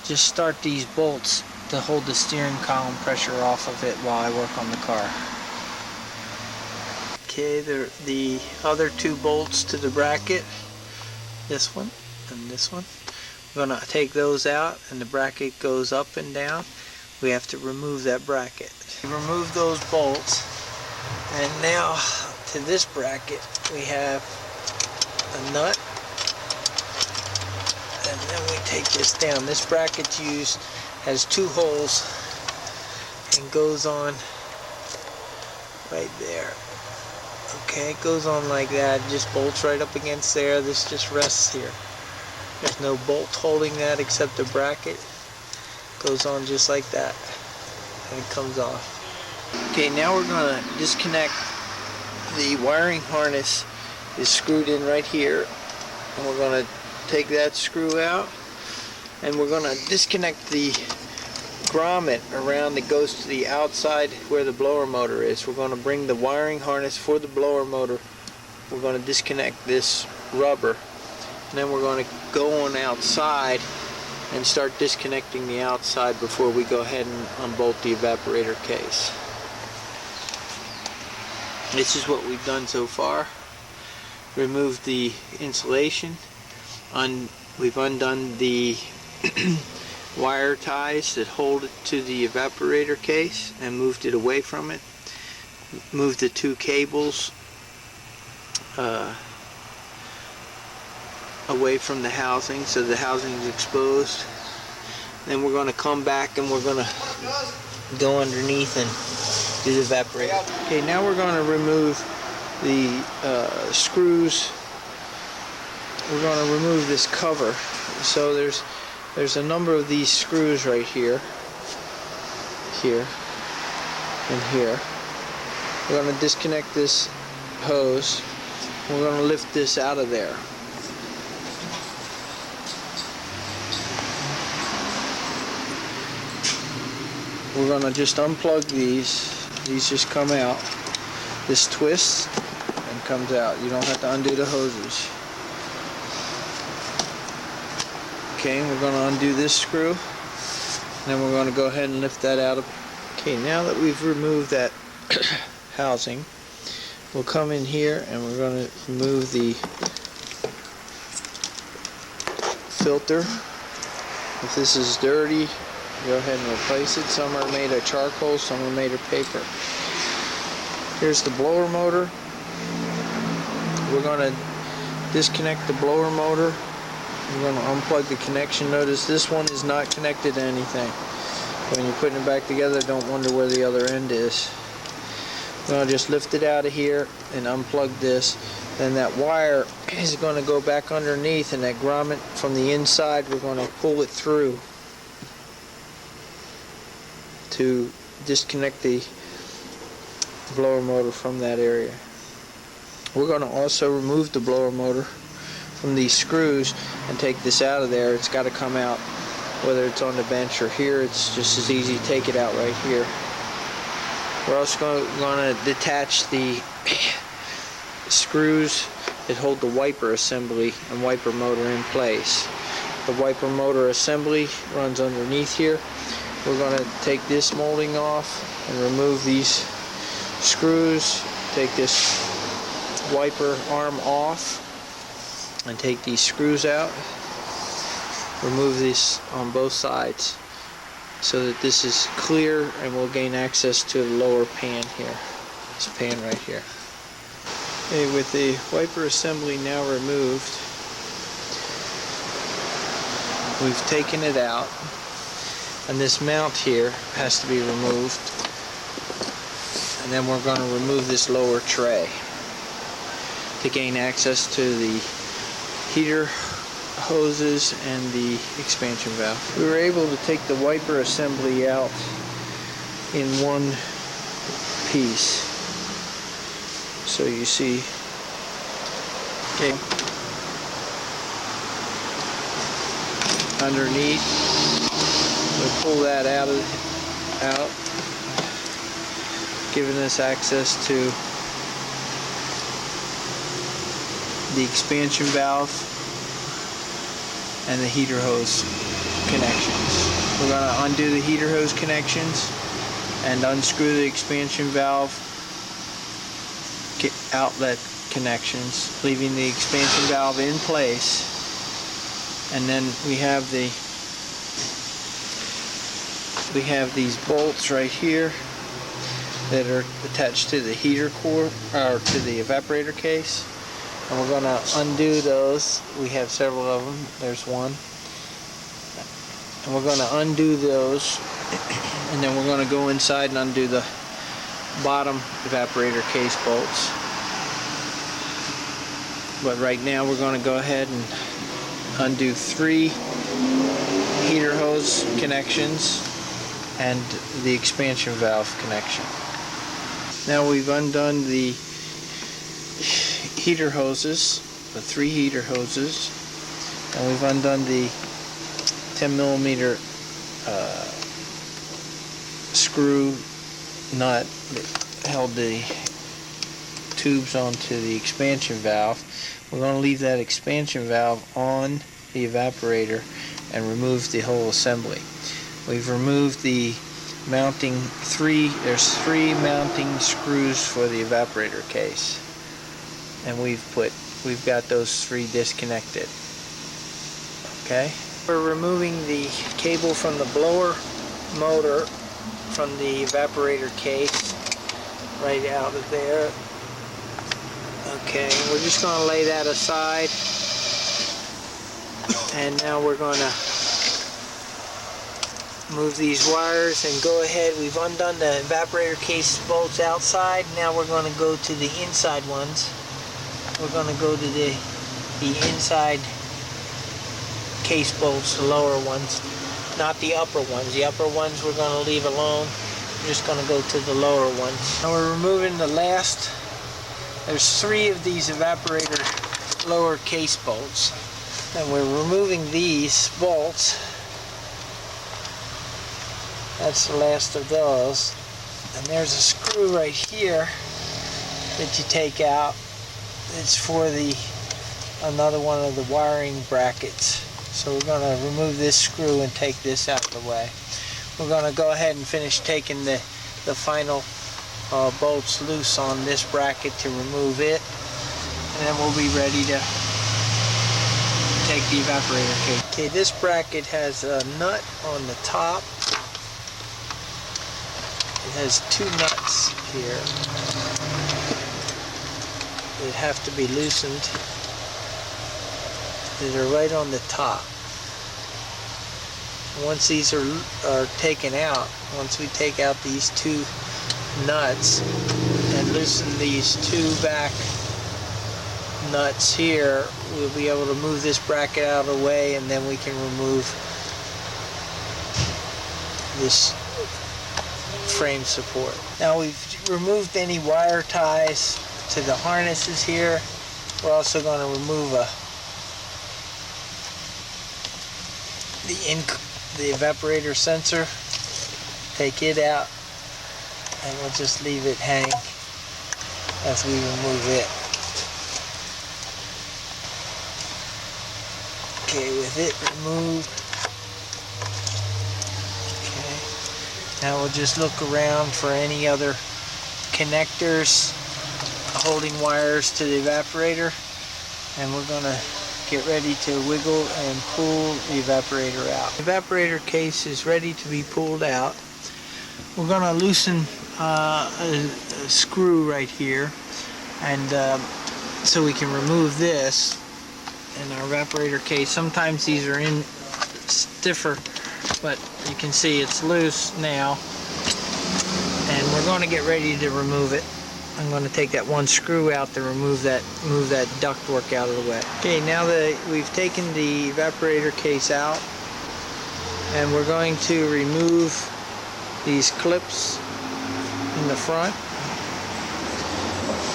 just start these bolts to hold the steering column pressure off of it while I work on the car. Okay, the other two bolts to the bracket, this one and this one, we're going to take those out, and the bracket goes up and down. We have to remove that bracket. Remove those bolts, and now to this bracket we have a nut, and then we take this down. This bracket's used, has two holes, and goes on right there. Okay, it goes on like that, just bolts right up against there. This just rests here. There's no bolt holding that except the bracket. Goes on just like that, and it comes off. Okay, now we're going to disconnect. The wiring harness is screwed in right here, and we're going to take that screw out, and we're going to disconnect the grommet around that goes to the outside where the blower motor is. We're going to bring the wiring harness for the blower motor. We're going to disconnect this rubber, and then we're going to go on outside and start disconnecting the outside before we go ahead and unbolt the evaporator case. This is what we've done so far. Removed the insulation, we've undone the wire ties that hold it to the evaporator case and moved it away from it. Moved the two cables away from the housing so the housing is exposed. Then we're going to come back and we're going to go underneath and do the evaporator. Okay, now we're going to remove the screws. We're going to remove this cover. So there's a number of these screws right here, here, and here. We're going to disconnect this hose. We're going to lift this out of there. We're going to just unplug these. These just come out. This twists and comes out. You don't have to undo the hoses. Okay, we're going to undo this screw, and then we're going to go ahead and lift that out of. Okay, now that we've removed that housing, we'll come in here and we're going to remove the filter. If this is dirty, go ahead and replace it. Some are made of charcoal, some are made of paper. Here's the blower motor. We're going to disconnect the blower motor. We're going to unplug the connection. Notice this one is not connected to anything. When you're putting it back together, don't wonder where the other end is. We're going to just lift it out of here and unplug this. Then that wire is going to go back underneath, and that grommet from the inside, we're going to pull it through to disconnect the blower motor from that area. We're going to also remove the blower motor from these screws and take this out of there. It's got to come out, whether it's on the bench or here. It's just as easy to take it out right here. We're also going to detach the screws that hold the wiper assembly and wiper motor in place. The wiper motor assembly runs underneath here. We're going to take this molding off and remove these screws, take this wiper arm off and take these screws out. Remove this on both sides so that this is clear, and we'll gain access to the lower pan here. This pan right here. Okay, with the wiper assembly now removed, we've taken it out, and this mount here has to be removed, and then we're going to remove this lower tray to gain access to the heater hoses and the expansion valve. We were able to take the wiper assembly out in one piece. So you see, okay, underneath, we pull that out, giving us access to the expansion valve and the heater hose connections. We're going to undo the heater hose connections and unscrew the expansion valve outlet connections, leaving the expansion valve in place. And then we have these bolts right here that are attached to the heater core, or to the evaporator case. And we're going to undo those. We have several of them. There's one. And we're going to undo those, and then we're going to go inside and undo the bottom evaporator case bolts. But right now we're going to go ahead and undo 3 heater hose connections and the expansion valve connection. Now we've undone the heater hoses, the 3 heater hoses, and we've undone the 10mm screw nut that held the tubes onto the expansion valve. We're going to leave that expansion valve on the evaporator and remove the whole assembly. We've removed the mounting there's 3 mounting screws for the evaporator case, and we've got those 3 disconnected. Okay, we're removing the cable from the blower motor from the evaporator case right out of there. Okay, we're just going to lay that aside, and now we're going to move these wires and go ahead. We've undone the evaporator case bolts outside. Now we're going to go to the inside ones. We're going to go to the inside case bolts, the lower ones, not the upper ones. The upper ones we're going to leave alone. We're just going to go to the lower ones. Now we're removing the last. There's 3 of these evaporator lower case bolts, and we're removing these bolts. That's the last of those. And there's a screw right here that you take out. It's for another one of the wiring brackets. So we're going to remove this screw and take this out of the way. We're going to go ahead and finish taking the final bolts loose on this bracket to remove it, and then we'll be ready to take the evaporator case. Okay, this bracket has a nut on the top. It has 2 nuts here that have to be loosened, that are right on the top. Once these are taken out, once we take out these 2 nuts and loosen these 2 back nuts here, we'll be able to move this bracket out of the way, and then we can remove this frame support. Now we've removed any wire ties to the harnesses here. We're also going to remove the evaporator sensor. Take it out, and we'll just leave it hang as we remove it. Okay, with it removed. Okay, now we'll just look around for any other connectors holding wires to the evaporator, and we're going to get ready to wiggle and pull the evaporator out. The evaporator case is ready to be pulled out. We're going to loosen a screw right here, and so we can remove this in our evaporator case. Sometimes these are in stiffer, but you can see it's loose now, and we're going to get ready to remove it. I'm going to take that one screw out to move that ductwork out of the way. Okay, now that we've taken the evaporator case out, and we're going to remove these clips in the front,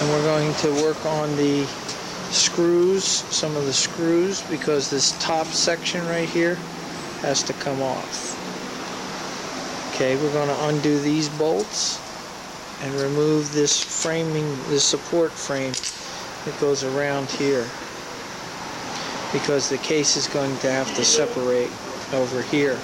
and we're going to work on the screws, some of the screws, because this top section right here has to come off. Okay, we're going to undo these bolts and remove this framing, this support frame that goes around here, because the case is going to have to separate over here.